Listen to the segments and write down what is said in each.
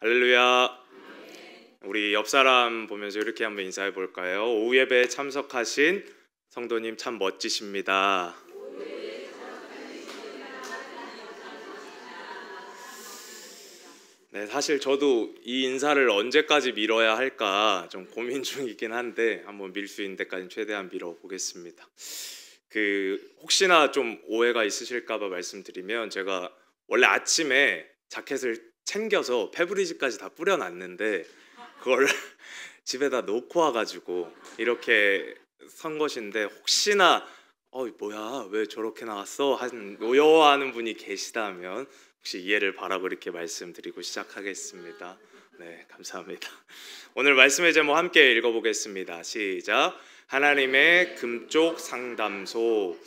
할렐루야. 우리 옆 사람 보면서 이렇게 한번 인사해 볼까요? 오후 예배에 참석하신 성도님 참 멋지십니다. 네, 사실 저도 이 인사를 언제까지 미뤄야 할까 좀 고민 중이긴 한데 한번 밀 수 있는 데까지 최대한 미뤄 보겠습니다. 혹시나 좀 오해가 있으실까 봐 말씀드리면, 제가 원래 아침에 자켓을 챙겨서 페브리즈까지 다 뿌려놨는데 그걸 집에다 놓고 와가지고 이렇게 선 것인데, 혹시나 뭐야 왜 저렇게 나왔어 한 노여워하는 분이 계시다면 혹시 이해를 바라고 이렇게 말씀드리고 시작하겠습니다. 네, 감사합니다. 오늘 말씀의 제목 함께 읽어보겠습니다. 시작. 하나님의 금쪽 상담소.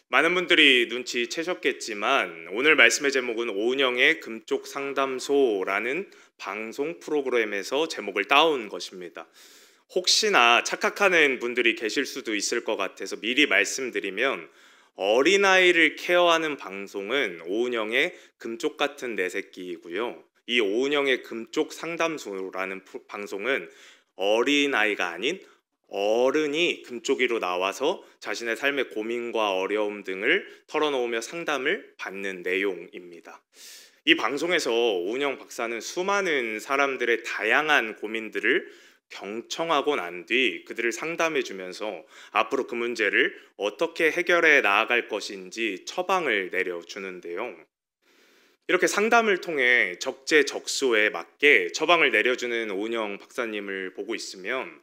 많은 분들이 눈치채셨겠지만 오늘 말씀의 제목은 오은영의 금쪽 상담소라는 방송 프로그램에서 제목을 따온 것입니다. 혹시나 착각하는 분들이 계실 수도 있을 것 같아서 미리 말씀드리면, 어린아이를 케어하는 방송은 오은영의 금쪽 같은 내 새끼이고요. 이 오은영의 금쪽 상담소라는 방송은 어린아이가 아닌 어른이 금쪽이로 나와서 자신의 삶의 고민과 어려움 등을 털어놓으며 상담을 받는 내용입니다. 이 방송에서 오은영 박사는 수많은 사람들의 다양한 고민들을 경청하고 난 뒤 그들을 상담해 주면서 앞으로 그 문제를 어떻게 해결해 나아갈 것인지 처방을 내려주는데요. 이렇게 상담을 통해 적재적소에 맞게 처방을 내려주는 오은영 박사님을 보고 있으면,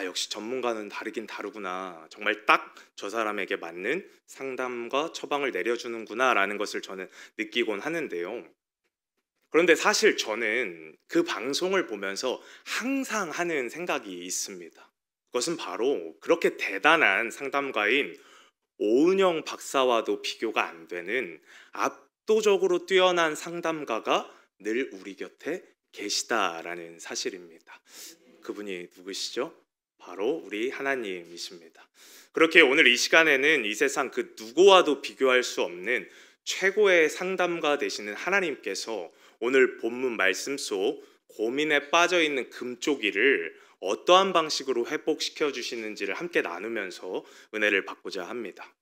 역시 전문가는 다르긴 다르구나, 정말 딱 저 사람에게 맞는 상담과 처방을 내려주는구나 라는 것을 저는 느끼곤 하는데요. 그런데 사실 저는 그 방송을 보면서 항상 하는 생각이 있습니다. 그것은 바로 그렇게 대단한 상담가인 오은영 박사와도 비교가 안 되는 압도적으로 뛰어난 상담가가 늘 우리 곁에 계시다라는 사실입니다. 그분이 누구시죠? 바로 우리 하나님이십니다. 그렇게 오늘 이 시간에는 이 세상 그 누구와도 비교할 수 없는 최고의 상담가 되시는 하나님께서 오늘 본문 말씀 속 고민에 빠져 있는 금쪽이를 어떠한 방식으로 회복시켜 주시는지를 함께 나누면서 은혜를 받고자 합니다.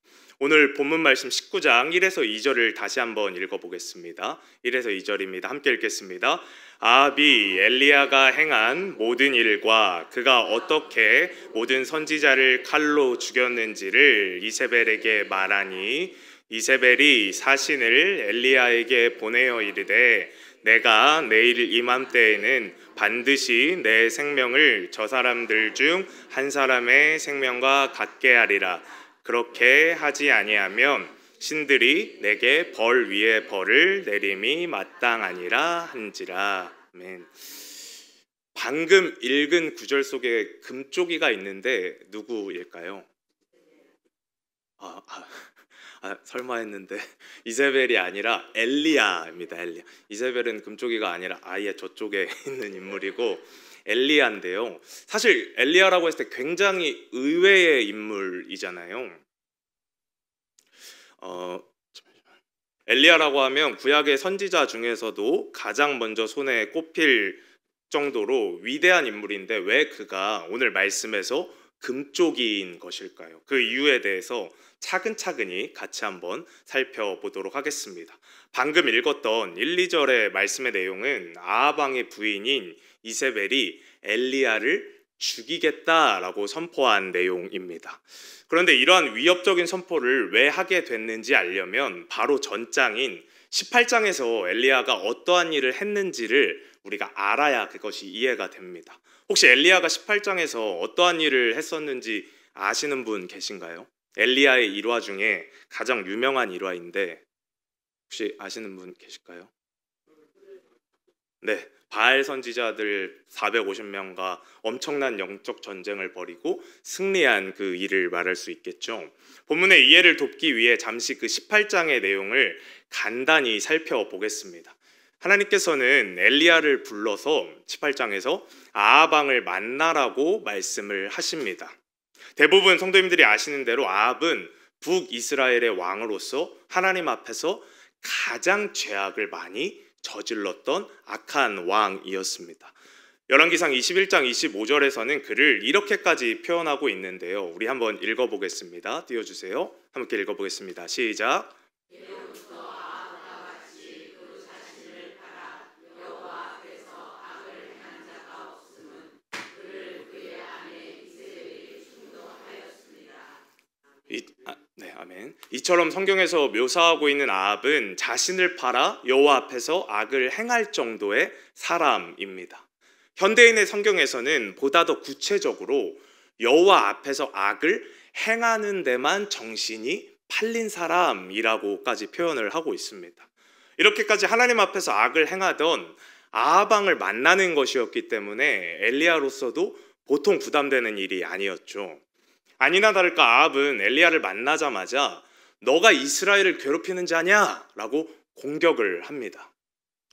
오늘 본문 말씀 19장 1에서 2절을 다시 한번 읽어보겠습니다. 1에서 2절입니다. 함께 읽겠습니다. 아합이 엘리야가 행한 모든 일과 그가 어떻게 모든 선지자를 칼로 죽였는지를 이세벨에게 말하니, 이세벨이 사신을 엘리야에게 보내어 이르되, 내가 내일 이맘때에는 반드시 내 생명을 저 사람들 중 한 사람의 생명과 같게 하리라. 그렇게 하지 아니하면 신들이 내게 벌 위에 벌을 내림이 마땅하니라 한지라. 아멘. 방금 읽은 구절 속에 금쪽이가 있는데 누구일까요? 설마 했는데 이세벨이 아니라 엘리야입니다. 엘리야. 이세벨은 금쪽이가 아니라 아예 저쪽에 있는 인물이고 엘리야인데요. 사실 엘리야라고 했을 때 굉장히 의외의 인물이잖아요. 엘리야라고 하면 구약의 선지자 중에서도 가장 먼저 손에 꼽힐 정도로 위대한 인물인데, 왜 그가 오늘 말씀에서 금쪽이인 것일까요? 그 이유에 대해서 차근차근히 같이 한번 살펴보도록 하겠습니다. 방금 읽었던 1, 2절의 말씀의 내용은 아합 왕의 부인인 이세벨이 엘리야를 죽이겠다라고 선포한 내용입니다. 그런데 이러한 위협적인 선포를 왜 하게 됐는지 알려면 바로 전장인 18장에서 엘리야가 어떠한 일을 했는지를 우리가 알아야 그것이 이해가 됩니다. 혹시 엘리야가 18장에서 어떠한 일을 했었는지 아시는 분 계신가요? 엘리야의 일화 중에 가장 유명한 일화인데 혹시 아시는 분 계실까요? 네, 바알 선지자들 450명과 엄청난 영적 전쟁을 벌이고 승리한 그 일을 말할 수 있겠죠. 본문의 이해를 돕기 위해 잠시 그 18장의 내용을 간단히 살펴보겠습니다. 하나님께서는 엘리야를 불러서 18장에서 아합 왕을 만나라고 말씀을 하십니다. 대부분 성도님들이 아시는 대로 아합은 북이스라엘의 왕으로서 하나님 앞에서 가장 죄악을 많이 저질렀던 악한 왕이었습니다. 열왕기상 21장 25절에서는 그를 이렇게까지 표현하고 있는데요. 우리 한번 읽어보겠습니다. 띄워주세요. 함께 읽어보겠습니다. 시작. 네, 아멘. 이처럼 성경에서 묘사하고 있는 아합은 자신을 팔아 여호와 앞에서 악을 행할 정도의 사람입니다. 현대인의 성경에서는 보다 더 구체적으로 여호와 앞에서 악을 행하는 데만 정신이 팔린 사람이라고까지 표현을 하고 있습니다. 이렇게까지 하나님 앞에서 악을 행하던 아합 왕을 만나는 것이었기 때문에 엘리야로서도 보통 부담되는 일이 아니었죠. 아니나 다를까 아합은 엘리야를 만나자마자 너가 이스라엘을 괴롭히는 자냐? 라고 공격을 합니다.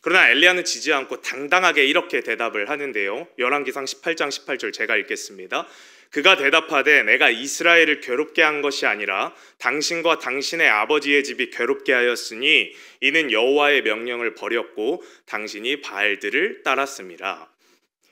그러나 엘리야는 지지 않고 당당하게 이렇게 대답을 하는데요. 열왕기상 18장 18절 제가 읽겠습니다. 그가 대답하되 내가 이스라엘을 괴롭게 한 것이 아니라 당신과 당신의 아버지의 집이 괴롭게 하였으니 이는 여호와의 명령을 버렸고 당신이 바알들을 따랐음이라.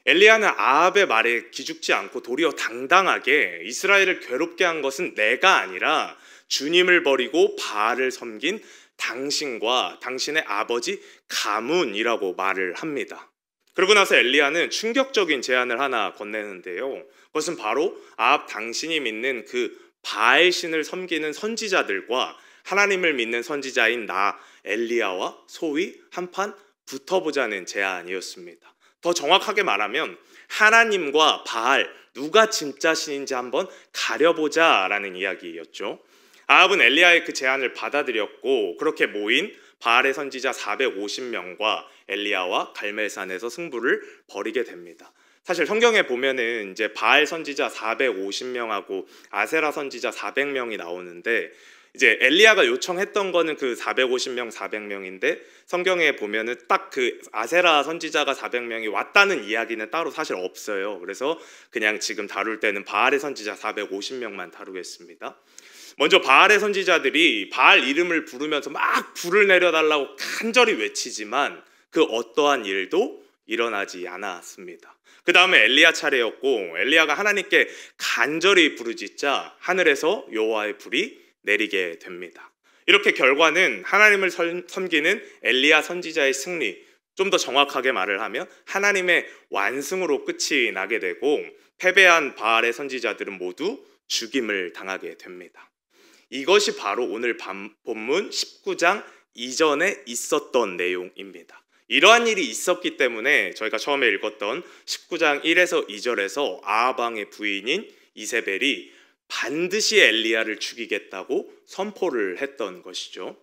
엘리야는 아합의 말에 기죽지 않고 도리어 당당하게 이스라엘을 괴롭게 한 것은 내가 아니라 주님을 버리고 바알을 섬긴 당신과 당신의 아버지 가문이라고 말을 합니다. 그러고 나서 엘리야는 충격적인 제안을 하나 건네는데요. 그것은 바로 아합 당신이 믿는 그 바알 신을 섬기는 선지자들과 하나님을 믿는 선지자인 나 엘리야와 소위 한판 붙어보자는 제안이었습니다. 더 정확하게 말하면 하나님과 바알 누가 진짜 신인지 한번 가려보자라는 이야기였죠. 아합은 엘리야의 그 제안을 받아들였고 그렇게 모인 바알의 선지자 450명과 엘리야와 갈멜산에서 승부를 벌이게 됩니다. 사실 성경에 보면은 이제 바알 선지자 450명하고 아세라 선지자 400명이 나오는데 이제 엘리야가 요청했던 거는 그 450명, 400명인데 성경에 보면은 딱 그 아세라 선지자가 400명이 왔다는 이야기는 따로 사실 없어요. 그래서 그냥 지금 다룰 때는 바알의 선지자 450명만 다루겠습니다. 먼저 바알의 선지자들이 바알 이름을 부르면서 막 불을 내려달라고 간절히 외치지만 그 어떠한 일도 일어나지 않았습니다. 그 다음에 엘리야 차례였고 엘리야가 하나님께 간절히 부르짖자 하늘에서 여호와의 불이 내리게 됩니다. 이렇게 결과는 하나님을 섬기는 엘리야 선지자의 승리, 좀 더 정확하게 말을 하면 하나님의 완승으로 끝이 나게 되고 패배한 바알의 선지자들은 모두 죽임을 당하게 됩니다. 이것이 바로 오늘 본문 19장 이전에 있었던 내용입니다. 이러한 일이 있었기 때문에 저희가 처음에 읽었던 19장 1에서 2절에서 아합 왕의 부인인 이세벨이 반드시 엘리야를 죽이겠다고 선포를 했던 것이죠.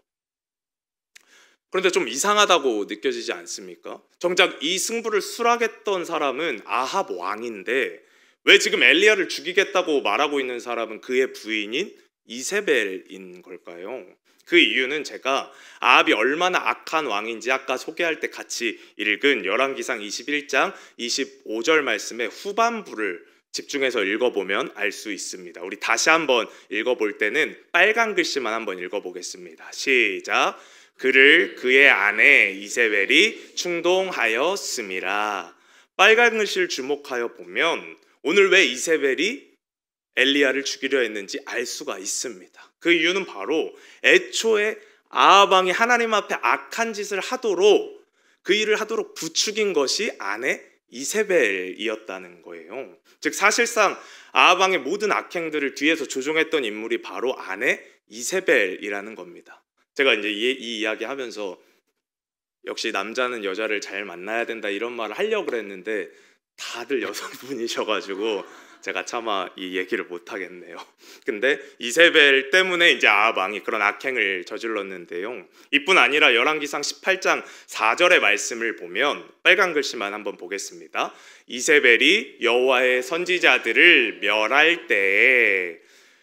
그런데 좀 이상하다고 느껴지지 않습니까? 정작 이 승부를 수락했던 사람은 아합 왕인데 왜 지금 엘리야를 죽이겠다고 말하고 있는 사람은 그의 부인인 이세벨인 걸까요? 그 이유는 제가 아합이 얼마나 악한 왕인지 아까 소개할 때 같이 읽은 열왕기상 21장 25절 말씀의 후반부를 집중해서 읽어보면 알 수 있습니다. 우리 다시 한번 읽어볼 때는 빨간 글씨만 한번 읽어보겠습니다. 시작. 그를 그의 아내 이세벨이 충동하였음이라. 빨간 글씨를 주목하여 보면 오늘 왜 이세벨이 엘리야를 죽이려 했는지 알 수가 있습니다. 그 이유는 바로 애초에 아합 왕이 하나님 앞에 악한 짓을 하도록 그 일을 하도록 부추긴 것이 아내 이세벨이었다는 거예요. 즉 사실상 아합 왕의 모든 악행들을 뒤에서 조종했던 인물이 바로 아내 이세벨이라는 겁니다. 제가 이제 이 이야기 하면서 역시 남자는 여자를 잘 만나야 된다 이런 말을 하려고 그랬는데 다들 여성분이셔가지고 제가 차마 이 얘기를 못 하겠네요. 근데 이세벨 때문에 이제 아합 왕이 그런 악행을 저질렀는데요. 이뿐 아니라 열왕기상 18장 4절의 말씀을 보면 빨간 글씨만 한번 보겠습니다. 이세벨이 여호와의 선지자들을 멸할 때에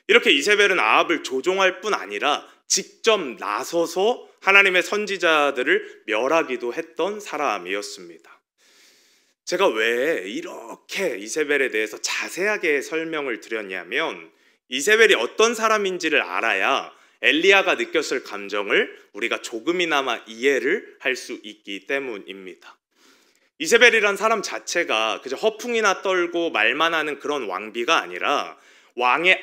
이렇게 이세벨은 아합을 조종할 뿐 아니라 직접 나서서 하나님의 선지자들을 멸하기도 했던 사람이었습니다. 제가 왜 이렇게 이세벨에 대해서 자세하게 설명을 드렸냐면 이세벨이 어떤 사람인지를 알아야 엘리야가 느꼈을 감정을 우리가 조금이나마 이해를 할 수 있기 때문입니다. 이세벨이란 사람 자체가 그저 허풍이나 떨고 말만 하는 그런 왕비가 아니라 왕의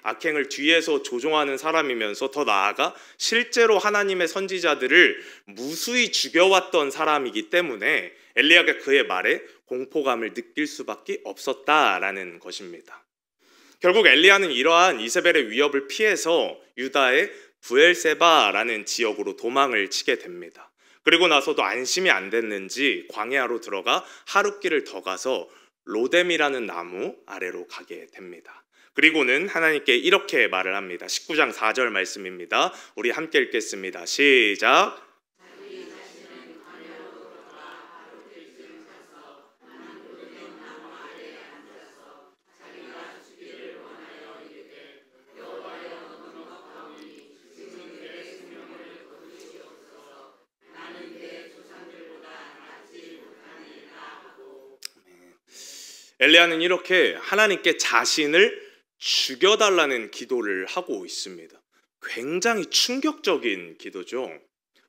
악행을 뒤에서 조종하는 사람이면서 더 나아가 실제로 하나님의 선지자들을 무수히 죽여왔던 사람이기 때문에 엘리야가 그의 말에 공포감을 느낄 수밖에 없었다라는 것입니다. 결국 엘리야는 이러한 이세벨의 위협을 피해서 유다의 부엘세바라는 지역으로 도망을 치게 됩니다. 그리고 나서도 안심이 안 됐는지 광야로 들어가 하룻길을 더 가서 로뎀이라는 나무 아래로 가게 됩니다. 그리고는 하나님께 이렇게 말을 합니다. 19장 4절 말씀입니다. 우리 함께 읽겠습니다. 시작. 엘리야는 이렇게 하나님께 자신을 죽여달라는 기도를 하고 있습니다. 굉장히 충격적인 기도죠.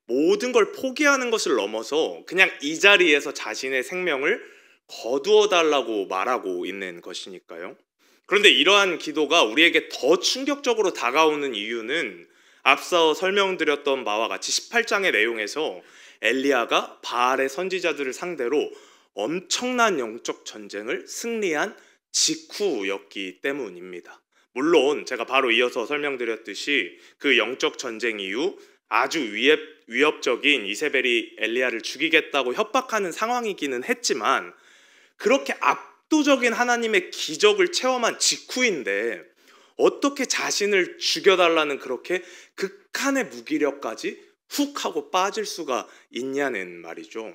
모든 걸 포기하는 것을 넘어서 그냥 이 자리에서 자신의 생명을 거두어 달라고 말하고 있는 것이니까요. 그런데 이러한 기도가 우리에게 더 충격적으로 다가오는 이유는 앞서 설명드렸던 바와 같이 18장의 내용에서 엘리야가 바알의 선지자들을 상대로 엄청난 영적 전쟁을 승리한 직후였기 때문입니다. 물론 제가 바로 이어서 설명드렸듯이 그 영적 전쟁 이후 아주 위협적인 이세벨이 엘리야를 죽이겠다고 협박하는 상황이기는 했지만 그렇게 압도적인 하나님의 기적을 체험한 직후인데 어떻게 자신을 죽여달라는 그렇게 극한의 무기력까지 훅 하고 빠질 수가 있냐는 말이죠.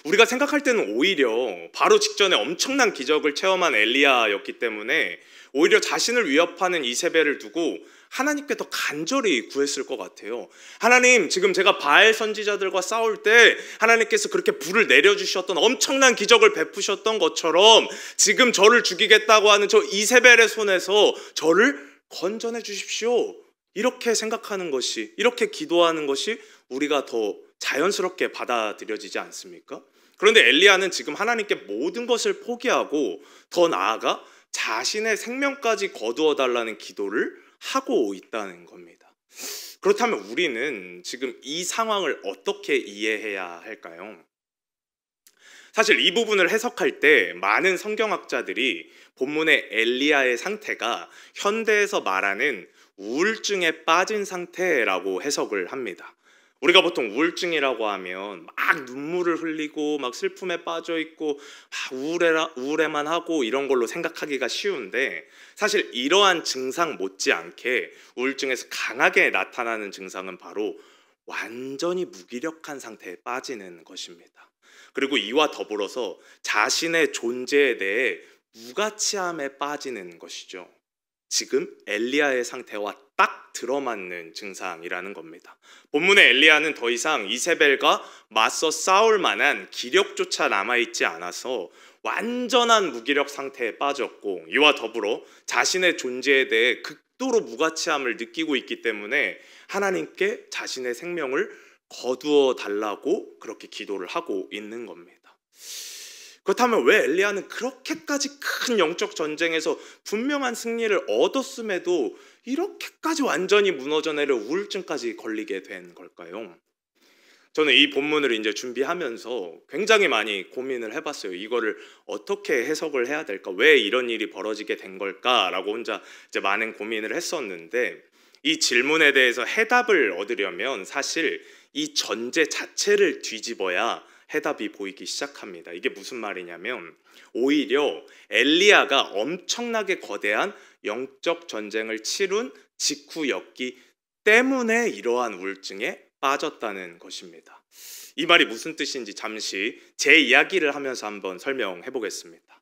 우리가 생각할 때는 오히려 바로 직전에 엄청난 기적을 체험한 엘리야였기 때문에 오히려 자신을 위협하는 이세벨을 두고 하나님께 더 간절히 구했을 것 같아요. 하나님, 지금 제가 바알 선지자들과 싸울 때 하나님께서 그렇게 불을 내려주셨던 엄청난 기적을 베푸셨던 것처럼 지금 저를 죽이겠다고 하는 저 이세벨의 손에서 저를 건져내 주십시오. 이렇게 생각하는 것이, 이렇게 기도하는 것이 우리가 더 자연스럽게 받아들여지지 않습니까? 그런데 엘리야는 지금 하나님께 모든 것을 포기하고 더 나아가 자신의 생명까지 거두어 달라는 기도를 하고 있다는 겁니다. 그렇다면 우리는 지금 이 상황을 어떻게 이해해야 할까요? 사실 이 부분을 해석할 때 많은 성경학자들이 본문의 엘리야의 상태가 현대에서 말하는 우울증에 빠진 상태라고 해석을 합니다. 우리가 보통 우울증이라고 하면 막 눈물을 흘리고 막 슬픔에 빠져 있고 우울해만 하고 이런 걸로 생각하기가 쉬운데 사실 이러한 증상 못지않게 우울증에서 강하게 나타나는 증상은 바로 완전히 무기력한 상태에 빠지는 것입니다. 그리고 이와 더불어서 자신의 존재에 대해 무가치함에 빠지는 것이죠. 지금 엘리야의 상태와 딱 들어맞는 증상이라는 겁니다. 본문의 엘리야는 더 이상 이세벨과 맞서 싸울 만한 기력조차 남아있지 않아서 완전한 무기력 상태에 빠졌고 이와 더불어 자신의 존재에 대해 극도로 무가치함을 느끼고 있기 때문에 하나님께 자신의 생명을 거두어 달라고 그렇게 기도를 하고 있는 겁니다. 그렇다면 왜 엘리야는 그렇게까지 큰 영적 전쟁에서 분명한 승리를 얻었음에도 이렇게까지 완전히 무너져 내려 우울증까지 걸리게 된 걸까요? 저는 이 본문을 이제 준비하면서 굉장히 많이 고민을 해봤어요. 이거를 어떻게 해석을 해야 될까? 왜 이런 일이 벌어지게 된 걸까라고 혼자 이제 많은 고민을 했었는데 이 질문에 대해서 해답을 얻으려면 사실 이 전제 자체를 뒤집어야 해답이 보이기 시작합니다. 이게 무슨 말이냐면 오히려 엘리야가 엄청나게 거대한 영적 전쟁을 치룬 직후였기 때문에 이러한 우울증에 빠졌다는 것입니다. 이 말이 무슨 뜻인지 잠시 제 이야기를 하면서 한번 설명해 보겠습니다.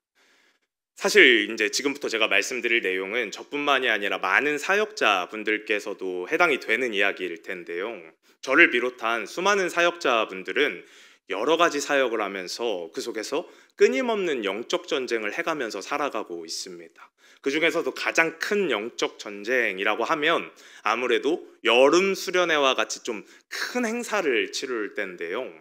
사실 이제 지금부터 제가 말씀드릴 내용은 저뿐만이 아니라 많은 사역자분들께서도 해당이 되는 이야기일 텐데요. 저를 비롯한 수많은 사역자분들은 여러 가지 사역을 하면서 그 속에서 끊임없는 영적 전쟁을 해가면서 살아가고 있습니다. 그 중에서도 가장 큰 영적 전쟁이라고 하면 아무래도 여름 수련회와 같이 좀 큰 행사를 치를 때인데요.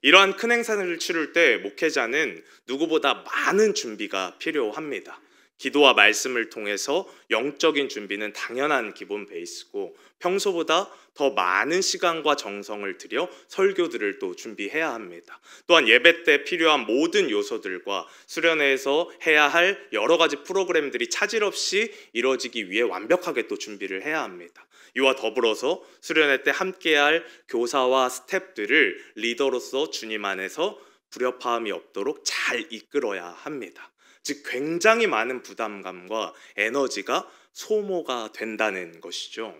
이러한 큰 행사를 치를 때 목회자는 누구보다 많은 준비가 필요합니다. 기도와 말씀을 통해서 영적인 준비는 당연한 기본 베이스고 평소보다 더 많은 시간과 정성을 들여 설교들을 또 준비해야 합니다. 또한 예배 때 필요한 모든 요소들과 수련회에서 해야 할 여러 가지 프로그램들이 차질 없이 이루어지기 위해 완벽하게 또 준비를 해야 합니다. 이와 더불어서 수련회 때 함께할 교사와 스태프들을 리더로서 주님 안에서 불협화음이 없도록 잘 이끌어야 합니다. 즉 굉장히 많은 부담감과 에너지가 소모가 된다는 것이죠.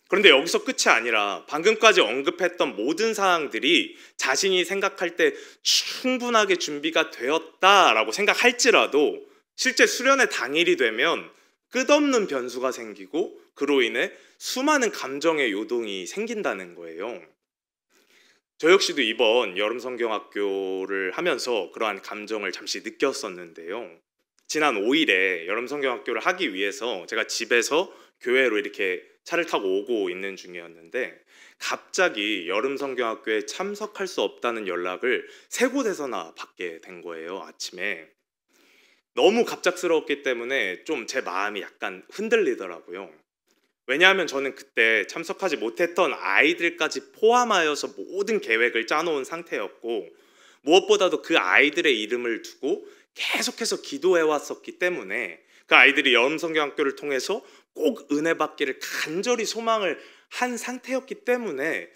그런데 여기서 끝이 아니라 방금까지 언급했던 모든 사항들이 자신이 생각할 때 충분하게 준비가 되었다라고 생각할지라도 실제 수련회 당일이 되면 끝없는 변수가 생기고 그로 인해 수많은 감정의 요동이 생긴다는 거예요. 저 역시도 이번 여름 성경학교를 하면서 그러한 감정을 잠시 느꼈었는데요. 지난 5일에 여름 성경학교를 하기 위해서 제가 집에서 교회로 이렇게 차를 타고 오고 있는 중이었는데 갑자기 여름 성경학교에 참석할 수 없다는 연락을 3곳에서나 받게 된 거예요. 아침에. 너무 갑작스러웠기 때문에 좀 제 마음이 약간 흔들리더라고요. 왜냐하면 저는 그때 참석하지 못했던 아이들까지 포함하여서 모든 계획을 짜놓은 상태였고 무엇보다도 그 아이들의 이름을 두고 계속해서 기도해왔었기 때문에 그 아이들이 여름성경학교를 통해서 꼭 은혜 받기를 간절히 소망을 한 상태였기 때문에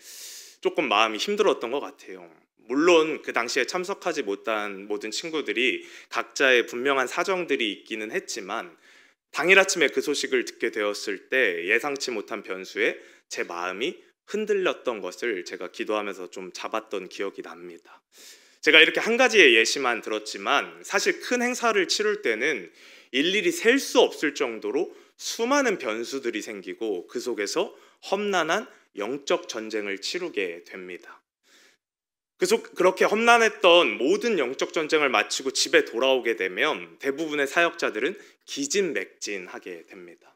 조금 마음이 힘들었던 것 같아요. 물론 그 당시에 참석하지 못한 모든 친구들이 각자의 분명한 사정들이 있기는 했지만 당일 아침에 그 소식을 듣게 되었을 때 예상치 못한 변수에 제 마음이 흔들렸던 것을 제가 기도하면서 좀 잡았던 기억이 납니다. 제가 이렇게 한 가지의 예시만 들었지만 사실 큰 행사를 치를 때는 일일이 셀 수 없을 정도로 수많은 변수들이 생기고 그 속에서 험난한 영적 전쟁을 치르게 됩니다. 그렇게 험난했던 모든 영적 전쟁을 마치고 집에 돌아오게 되면 대부분의 사역자들은 기진맥진하게 됩니다.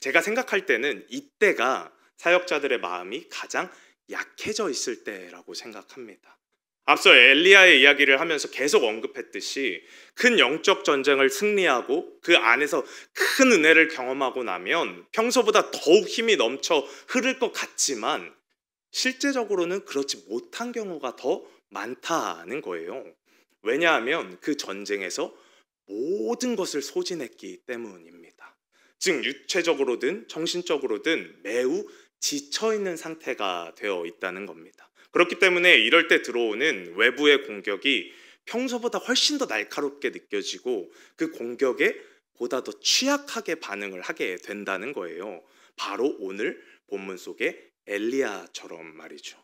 제가 생각할 때는 이때가 사역자들의 마음이 가장 약해져 있을 때라고 생각합니다. 앞서 엘리야의 이야기를 하면서 계속 언급했듯이 큰 영적 전쟁을 승리하고 그 안에서 큰 은혜를 경험하고 나면 평소보다 더욱 힘이 넘쳐 흐를 것 같지만 실제적으로는 그렇지 못한 경우가 더 많다는 거예요. 왜냐하면 그 전쟁에서 모든 것을 소진했기 때문입니다. 즉 육체적으로든 정신적으로든 매우 지쳐있는 상태가 되어 있다는 겁니다. 그렇기 때문에 이럴 때 들어오는 외부의 공격이 평소보다 훨씬 더 날카롭게 느껴지고 그 공격에 보다 더 취약하게 반응을 하게 된다는 거예요. 바로 오늘 본문 속의 엘리야처럼 말이죠.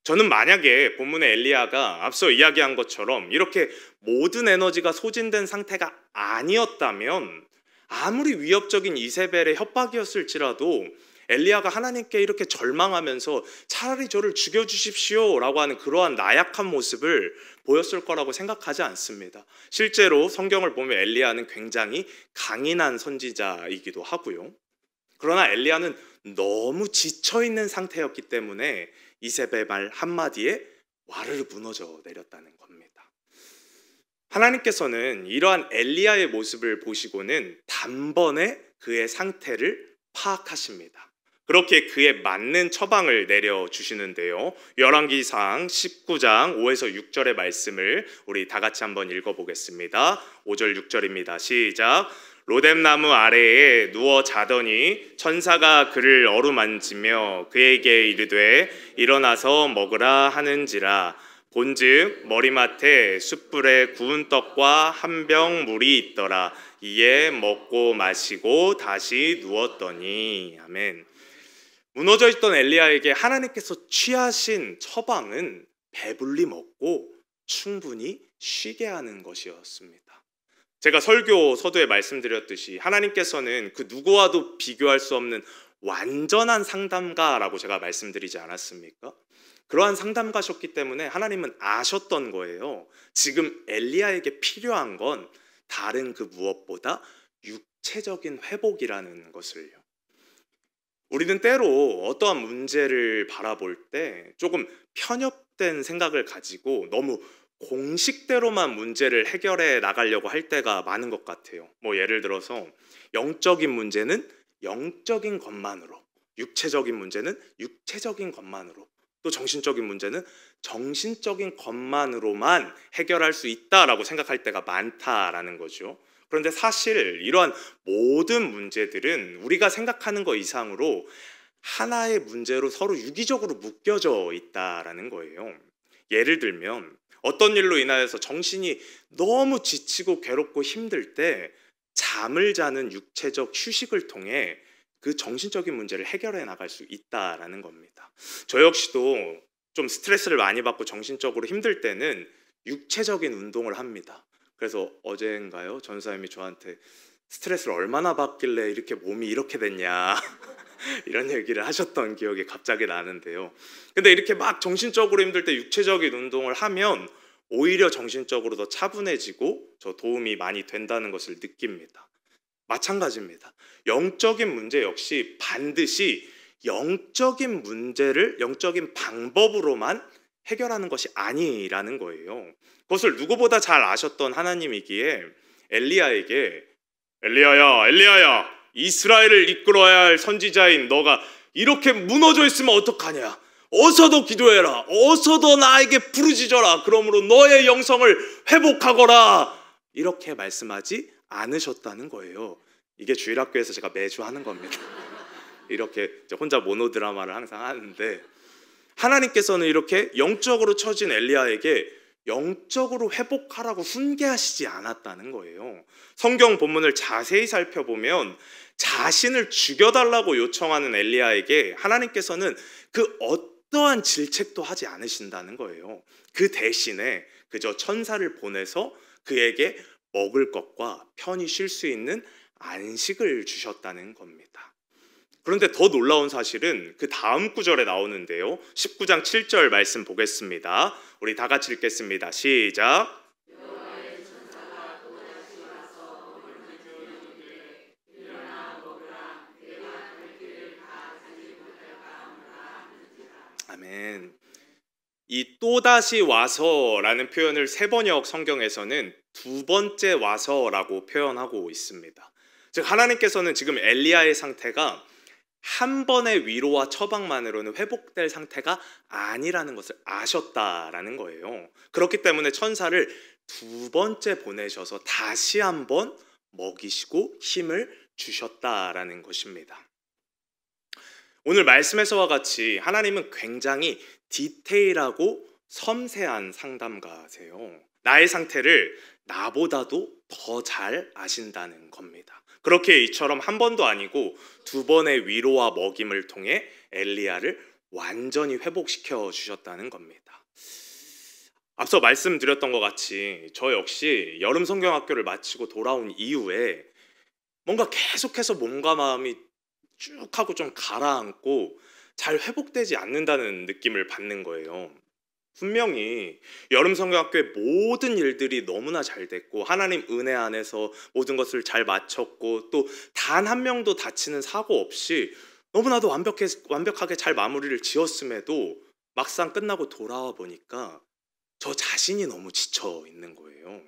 저는 만약에 본문의 엘리야가 앞서 이야기한 것처럼 이렇게 모든 에너지가 소진된 상태가 아니었다면 아무리 위협적인 이세벨의 협박이었을지라도 엘리야가 하나님께 이렇게 절망하면서 차라리 저를 죽여주십시오 라고 하는 그러한 나약한 모습을 보였을 거라고 생각하지 않습니다. 실제로 성경을 보면 엘리야는 굉장히 강인한 선지자이기도 하고요. 그러나 엘리야는 너무 지쳐있는 상태였기 때문에 이세벨 말 한마디에 와르르 무너져 내렸다는 겁니다. 하나님께서는 이러한 엘리야의 모습을 보시고는 단번에 그의 상태를 파악하십니다. 그렇게 그에 맞는 처방을 내려주시는데요. 열왕기상 19장 5에서 6절의 말씀을 우리 다 같이 한번 읽어보겠습니다. 5절 6절입니다. 시작. 로뎀나무 아래에 누워 자더니 천사가 그를 어루만지며 그에게 이르되 일어나서 먹으라 하는지라. 본즉 머리맡에 숯불에 구운 떡과 한 병 물이 있더라. 이에 먹고 마시고 다시 누웠더니. 아멘. 무너져 있던 엘리야에게 하나님께서 취하신 처방은 배불리 먹고 충분히 쉬게 하는 것이었습니다. 제가 설교 서두에 말씀드렸듯이 하나님께서는 그 누구와도 비교할 수 없는 완전한 상담가라고 제가 말씀드리지 않았습니까? 그러한 상담가셨기 때문에 하나님은 아셨던 거예요. 지금 엘리야에게 필요한 건 다른 그 무엇보다 육체적인 회복이라는 것을요. 우리는 때로 어떠한 문제를 바라볼 때 조금 편협된 생각을 가지고 너무 공식대로만 문제를 해결해 나가려고 할 때가 많은 것 같아요. 뭐 예를 들어서 영적인 문제는 영적인 것만으로, 육체적인 문제는 육체적인 것만으로, 또 정신적인 문제는 정신적인 것만으로만 해결할 수 있다라고 생각할 때가 많다라는 거죠. 그런데 사실 이러한 모든 문제들은 우리가 생각하는 것 이상으로 하나의 문제로 서로 유기적으로 묶여져 있다라는 거예요. 예를 들면 어떤 일로 인하여서 정신이 너무 지치고 괴롭고 힘들 때 잠을 자는 육체적 휴식을 통해 그 정신적인 문제를 해결해 나갈 수 있다라는 겁니다. 저 역시도 좀 스트레스를 많이 받고 정신적으로 힘들 때는 육체적인 운동을 합니다. 그래서 어제인가요? 전사님이 저한테 스트레스를 얼마나 받길래 이렇게 몸이 이렇게 됐냐 이런 얘기를 하셨던 기억이 갑자기 나는데요. 근데 이렇게 막 정신적으로 힘들 때 육체적인 운동을 하면 오히려 정신적으로 더 차분해지고 저 도움이 많이 된다는 것을 느낍니다. 마찬가지입니다. 영적인 문제 역시 반드시 영적인 문제를 영적인 방법으로만 해결하는 것이 아니라는 거예요. 그것을 누구보다 잘 아셨던 하나님이기에 엘리야에게 엘리야야 이스라엘을 이끌어야 할 선지자인 너가 이렇게 무너져 있으면 어떡하냐? 어서 더 기도해라. 어서 더 나에게 부르짖어라. 그러므로 너의 영성을 회복하거라. 이렇게 말씀하지 않으셨다는 거예요. 이게 주일학교에서 제가 매주 하는 겁니다. 이렇게 혼자 모노드라마를 항상 하는데 하나님께서는 이렇게 영적으로 처진 엘리야에게 영적으로 회복하라고 훈계하시지 않았다는 거예요. 성경 본문을 자세히 살펴보면 자신을 죽여달라고 요청하는 엘리야에게 하나님께서는 그 어떠한 질책도 하지 않으신다는 거예요. 그 대신에 그저 천사를 보내서 그에게 먹을 것과 편히 쉴 수 있는 안식을 주셨다는 겁니다. 그런데 더 놀라운 사실은 그 다음 구절에 나오는데요. 19장 7절 말씀 보겠습니다. 우리 다 같이 읽겠습니다. 시작. 아멘. 이 또다시 와서라는 표현을 세번역 성경에서는 두 번째 와서라고 표현하고 있습니다. 즉 하나님께서는 지금 엘리야의 상태가 한 번의 위로와 처방만으로는 회복될 상태가 아니라는 것을 아셨다라는 거예요. 그렇기 때문에 천사를 두 번째 보내셔서 다시 한번 먹이시고 힘을 주셨다라는 것입니다. 오늘 말씀에서와 같이 하나님은 굉장히 디테일하고 섬세한 상담가세요. 나의 상태를 나보다도 더 잘 아신다는 겁니다. 그렇게 이처럼 한 번도 아니고 두 번의 위로와 먹임을 통해 엘리야를 완전히 회복시켜 주셨다는 겁니다. 앞서 말씀드렸던 것 같이 저 역시 여름 성경학교를 마치고 돌아온 이후에 뭔가 계속해서 몸과 마음이 쭉 하고 좀 가라앉고 잘 회복되지 않는다는 느낌을 받는 거예요. 분명히 여름 성경학교의 모든 일들이 너무나 잘 됐고 하나님 은혜 안에서 모든 것을 잘 마쳤고 또 단 한 명도 다치는 사고 없이 너무나도 완벽하게 잘 마무리를 지었음에도 막상 끝나고 돌아와 보니까 저 자신이 너무 지쳐 있는 거예요.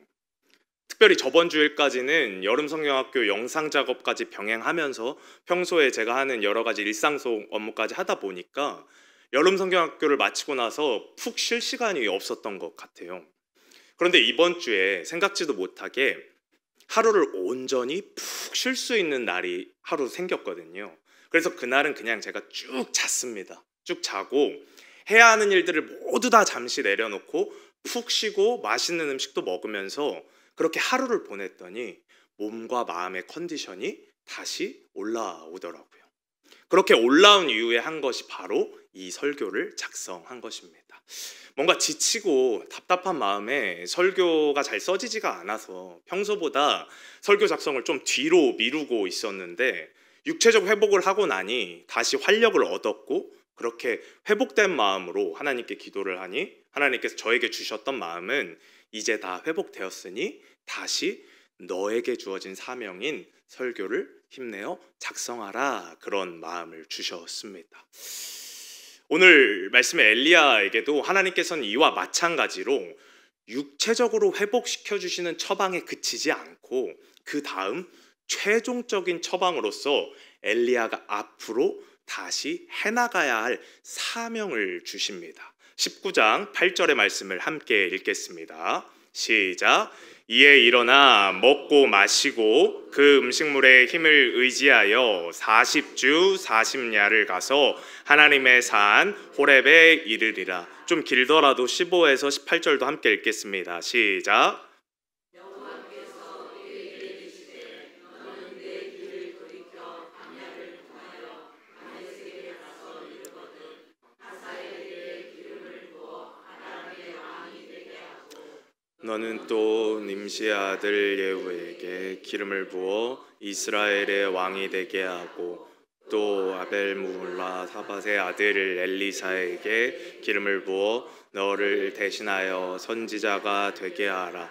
특별히 저번 주일까지는 여름 성경학교 영상 작업까지 병행하면서 평소에 제가 하는 여러 가지 일상 속 업무까지 하다 보니까 여름 성경학교를 마치고 나서 푹 쉴 시간이 없었던 것 같아요. 그런데 이번 주에 생각지도 못하게 하루를 온전히 푹 쉴 수 있는 날이 하루 생겼거든요. 그래서 그날은 그냥 제가 쭉 잤습니다. 쭉 자고 해야 하는 일들을 모두 다 잠시 내려놓고 푹 쉬고 맛있는 음식도 먹으면서 그렇게 하루를 보냈더니 몸과 마음의 컨디션이 다시 올라오더라고요. 그렇게 올라온 이후에 한 것이 바로 이 설교를 작성한 것입니다. 뭔가 지치고 답답한 마음에 설교가 잘 써지지가 않아서 평소보다 설교 작성을 좀 뒤로 미루고 있었는데 육체적 회복을 하고 나니 다시 활력을 얻었고 그렇게 회복된 마음으로 하나님께 기도를 하니 하나님께서 저에게 주셨던 마음은 이제 다 회복되었으니 다시 너에게 주어진 사명인 설교를 힘내어 작성하라, 그런 마음을 주셨습니다. 오늘 말씀의 엘리야에게도 하나님께서는 이와 마찬가지로 육체적으로 회복시켜 주시는 처방에 그치지 않고 그 다음 최종적인 처방으로서 엘리야가 앞으로 다시 해나가야 할 사명을 주십니다. 19장 8절의 말씀을 함께 읽겠습니다. 시작. 이에 일어나 먹고 마시고 그 음식물의 힘을 의지하여 40주 40야를 가서 하나님의 산 호렙에 이르리라. 좀 길더라도 15에서 18절도 함께 읽겠습니다. 시작. 너는 또 nim시의 아들 예후에게 기름을 부어 이스라엘의 왕이 되게 하고 또 아벨므홀라 사밧의 아들 엘리사에게 기름을 부어 너를 대신하여 선지자가 되게 하라.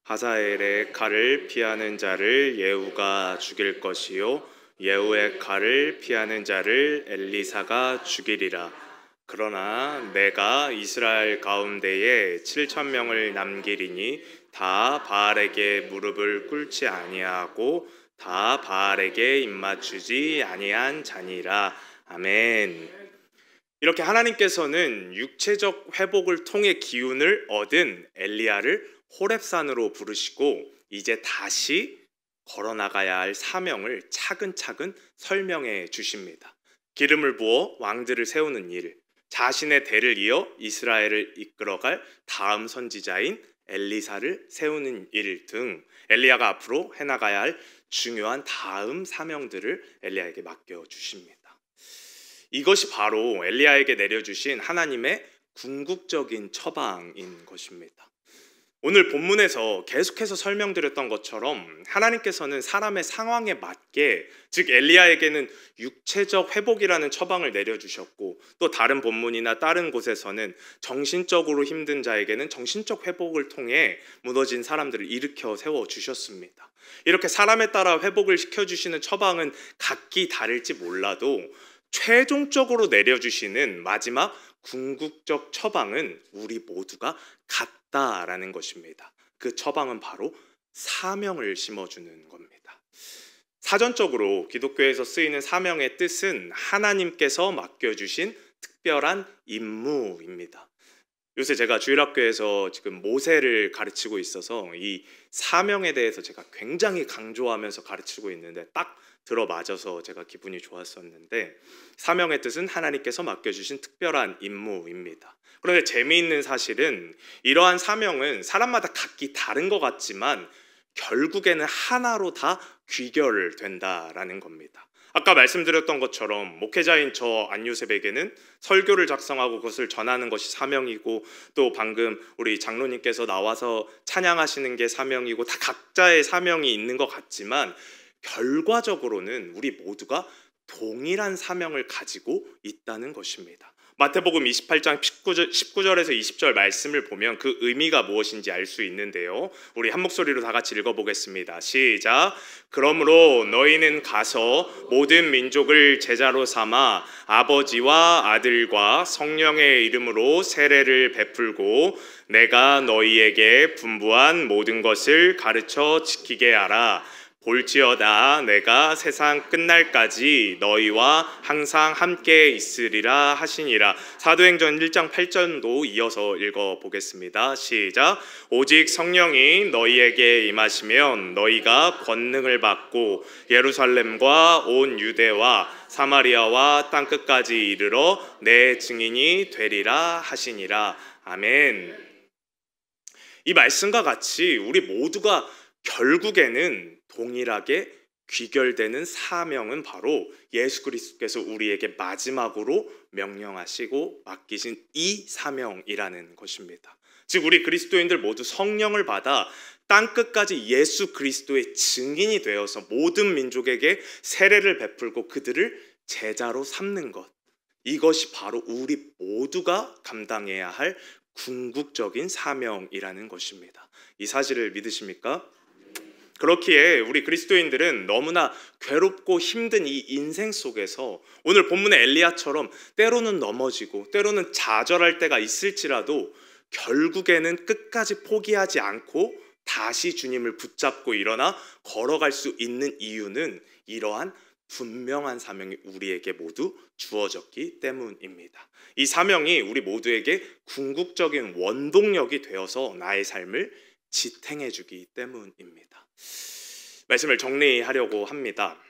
하사엘의 칼을 피하는 자를 예후가 죽일 것이요 예후의 칼을 피하는 자를 엘리사가 죽이리라. 그러나 내가 이스라엘 가운데에 7,000명을 남기리니 다 바알에게 무릎을 꿇지 아니하고 다 바알에게 입맞추지 아니한 자니라. 아멘. 이렇게 하나님께서는 육체적 회복을 통해 기운을 얻은 엘리야를 호렙산으로 부르시고 이제 다시 걸어나가야 할 사명을 차근차근 설명해 주십니다. 기름을 부어 왕들을 세우는 일, 자신의 대를 이어 이스라엘을 이끌어갈 다음 선지자인 엘리사를 세우는 일 등 엘리야가 앞으로 해나가야 할 중요한 다음 사명들을 엘리야에게 맡겨주십니다. 이것이 바로 엘리야에게 내려주신 하나님의 궁극적인 처방인 것입니다. 오늘 본문에서 계속해서 설명드렸던 것처럼 하나님께서는 사람의 상황에 맞게, 즉 엘리야에게는 육체적 회복이라는 처방을 내려주셨고 또 다른 본문이나 다른 곳에서는 정신적으로 힘든 자에게는 정신적 회복을 통해 무너진 사람들을 일으켜 세워주셨습니다. 이렇게 사람에 따라 회복을 시켜주시는 처방은 각기 다를지 몰라도 최종적으로 내려주시는 마지막 궁극적 처방은 우리 모두가 같다라는 것입니다. 그 처방은 바로 사명을 심어주는 겁니다. 사전적으로 기독교에서 쓰이는 사명의 뜻은 하나님께서 맡겨주신 특별한 임무입니다. 요새 제가 주일학교에서 지금 모세를 가르치고 있어서 이 사명에 대해서 제가 굉장히 강조하면서 가르치고 있는데 딱 들어맞아서 제가 기분이 좋았었는데, 사명의 뜻은 하나님께서 맡겨주신 특별한 임무입니다. 그런데 재미있는 사실은 이러한 사명은 사람마다 각기 다른 것 같지만 결국에는 하나로 다 귀결된다라는 겁니다. 아까 말씀드렸던 것처럼 목회자인 저 안요셉에게는 설교를 작성하고 그것을 전하는 것이 사명이고, 또 방금 우리 장로님께서 나와서 찬양하시는 게 사명이고, 다 각자의 사명이 있는 것 같지만 결과적으로는 우리 모두가 동일한 사명을 가지고 있다는 것입니다. 마태복음 28장 19절에서 20절 말씀을 보면 그 의미가 무엇인지 알 수 있는데요. 우리 한 목소리로 다 같이 읽어보겠습니다. 시작. 그러므로 너희는 가서 모든 민족을 제자로 삼아 아버지와 아들과 성령의 이름으로 세례를 베풀고 내가 너희에게 분부한 모든 것을 가르쳐 지키게 하라. 볼지어다 내가 세상 끝날까지 너희와 항상 함께 있으리라 하시니라. 사도행전 1장 8절도 이어서 읽어보겠습니다. 시작. 오직 성령이 너희에게 임하시면 너희가 권능을 받고 예루살렘과 온 유대와 사마리아와 땅끝까지 이르러 내 증인이 되리라 하시니라. 아멘. 이 말씀과 같이 우리 모두가 결국에는 동일하게 귀결되는 사명은 바로 예수 그리스도께서 우리에게 마지막으로 명령하시고 맡기신 이 사명이라는 것입니다. 즉 우리 그리스도인들 모두 성령을 받아 땅끝까지 예수 그리스도의 증인이 되어서 모든 민족에게 세례를 베풀고 그들을 제자로 삼는 것, 이것이 바로 우리 모두가 감당해야 할 궁극적인 사명이라는 것입니다. 이 사실을 믿으십니까? 그렇기에 우리 그리스도인들은 너무나 괴롭고 힘든 이 인생 속에서 오늘 본문의 엘리야처럼 때로는 넘어지고 때로는 좌절할 때가 있을지라도 결국에는 끝까지 포기하지 않고 다시 주님을 붙잡고 일어나 걸어갈 수 있는 이유는 이러한 분명한 사명이 우리에게 모두 주어졌기 때문입니다. 이 사명이 우리 모두에게 궁극적인 원동력이 되어서 나의 삶을 지탱해 주기 때문입니다. 말씀을 정리하려고 합니다.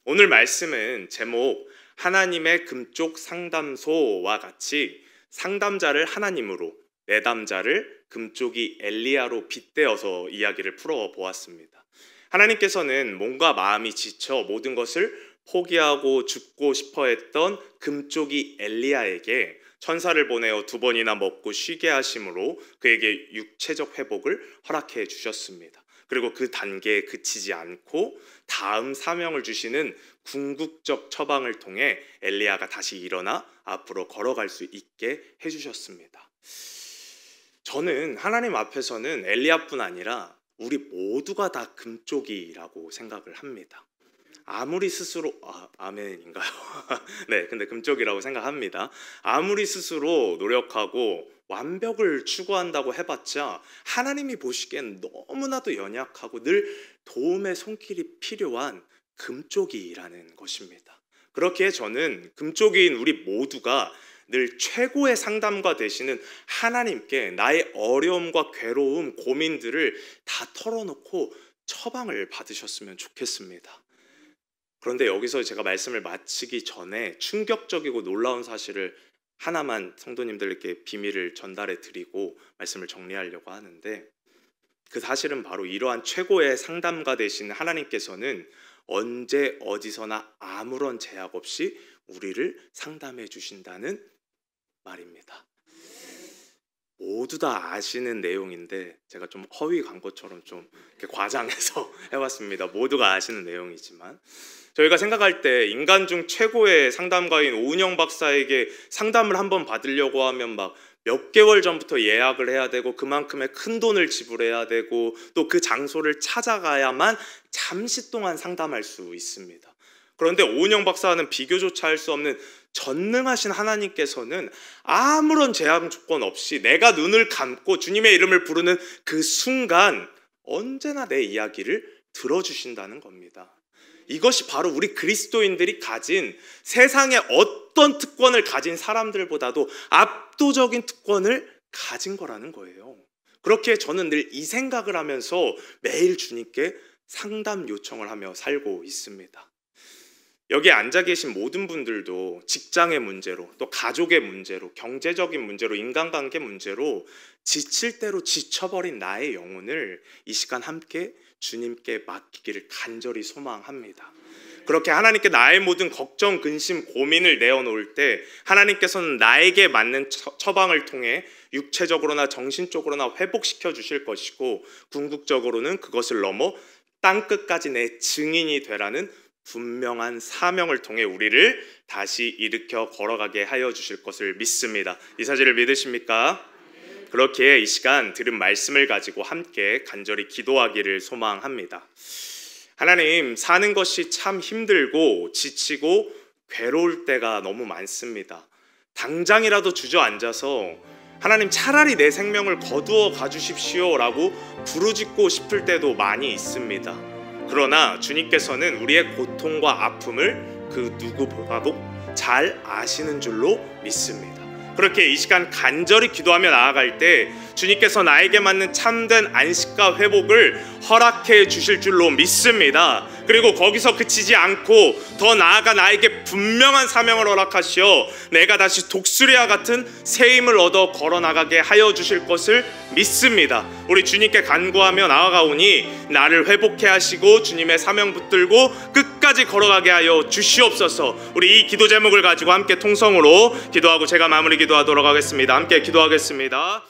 오늘 말씀은 제목 하나님의 금쪽 상담소와 같이 상담자를 하나님으로 내담자를 금쪽이 엘리야로 빗대어서 이야기를 풀어보았습니다. 하나님께서는 몸과 마음이 지쳐 모든 것을 포기하고 죽고 싶어 했던 금쪽이 엘리야에게 천사를 보내어 2번이나 먹고 쉬게 하심으로 그에게 육체적 회복을 허락해 주셨습니다. 그리고 그 단계에 그치지 않고 다음 사명을 주시는 궁극적 처방을 통해 엘리야가 다시 일어나 앞으로 걸어갈 수 있게 해주셨습니다. 저는 하나님 앞에서는 엘리야뿐 아니라 우리 모두가 다 금쪽이라고 생각을 합니다. 아무리 스스로 아멘인가요? 네, 근데 금쪽이라고 생각합니다. 아무리 스스로 노력하고 완벽을 추구한다고 해봤자 하나님이 보시기엔 너무나도 연약하고 늘 도움의 손길이 필요한 금쪽이라는 것입니다. 그렇기에 저는 금쪽이인 우리 모두가 늘 최고의 상담가 되시는 하나님께 나의 어려움과 괴로움, 고민들을 다 털어놓고 처방을 받으셨으면 좋겠습니다. 그런데 여기서 제가 말씀을 마치기 전에 충격적이고 놀라운 사실을 하나만 성도님들께 비밀을 전달해 드리고 말씀을 정리하려고 하는데, 그 사실은 바로 이러한 최고의 상담가 되신 하나님께서는 언제 어디서나 아무런 제약 없이 우리를 상담해 주신다는 말입니다. 모두 다 아시는 내용인데 제가 좀 허위 광고처럼 좀 이렇게 과장해서 해봤습니다. 모두가 아시는 내용이지만 저희가 생각할 때 인간 중 최고의 상담가인 오은영 박사에게 상담을 한번 받으려고 하면 막 몇 개월 전부터 예약을 해야 되고 그만큼의 큰 돈을 지불해야 되고 또 그 장소를 찾아가야만 잠시 동안 상담할 수 있습니다. 그런데 오은영 박사는 비교조차 할 수 없는 전능하신 하나님께서는 아무런 제약 조건 없이 내가 눈을 감고 주님의 이름을 부르는 그 순간 언제나 내 이야기를 들어주신다는 겁니다. 이것이 바로 우리 그리스도인들이 가진 세상의 어떤 특권을 가진 사람들보다도 압도적인 특권을 가진 거라는 거예요. 그렇게 저는 늘 이 생각을 하면서 매일 주님께 상담 요청을 하며 살고 있습니다. 여기 앉아 계신 모든 분들도 직장의 문제로 또 가족의 문제로 경제적인 문제로 인간관계 문제로 지칠 대로 지쳐버린 나의 영혼을 이 시간 함께 주님께 맡기기를 간절히 소망합니다. 그렇게 하나님께 나의 모든 걱정, 근심, 고민을 내어놓을 때 하나님께서는 나에게 맞는 처방을 통해 육체적으로나 정신적으로나 회복시켜 주실 것이고 궁극적으로는 그것을 넘어 땅끝까지 내 증인이 되라는 분명한 사명을 통해 우리를 다시 일으켜 걸어가게 하여 주실 것을 믿습니다. 이 사실을 믿으십니까? 그렇기에 이 시간 들은 말씀을 가지고 함께 간절히 기도하기를 소망합니다. 하나님, 사는 것이 참 힘들고 지치고 괴로울 때가 너무 많습니다. 당장이라도 주저앉아서 하나님 차라리 내 생명을 거두어 가주십시오 라고 부르짖고 싶을 때도 많이 있습니다. 그러나 주님께서는 우리의 고통과 아픔을 그 누구보다도 잘 아시는 줄로 믿습니다. 그렇게 이 시간 간절히 기도하며 나아갈 때 주님께서 나에게 맞는 참된 안식과 회복을 허락해 주실 줄로 믿습니다. 그리고 거기서 그치지 않고 더 나아가 나에게 분명한 사명을 허락하시어 내가 다시 독수리와 같은 새 힘을 얻어 걸어나가게 하여 주실 것을 믿습니다. 우리 주님께 간구하며 나아가오니 나를 회복해 하시고 주님의 사명 붙들고 끝까지 걸어가게 하여 주시옵소서. 우리 이 기도 제목을 가지고 함께 통성으로 기도하고 제가 마무리 기도하도록 하겠습니다. 함께 기도하겠습니다.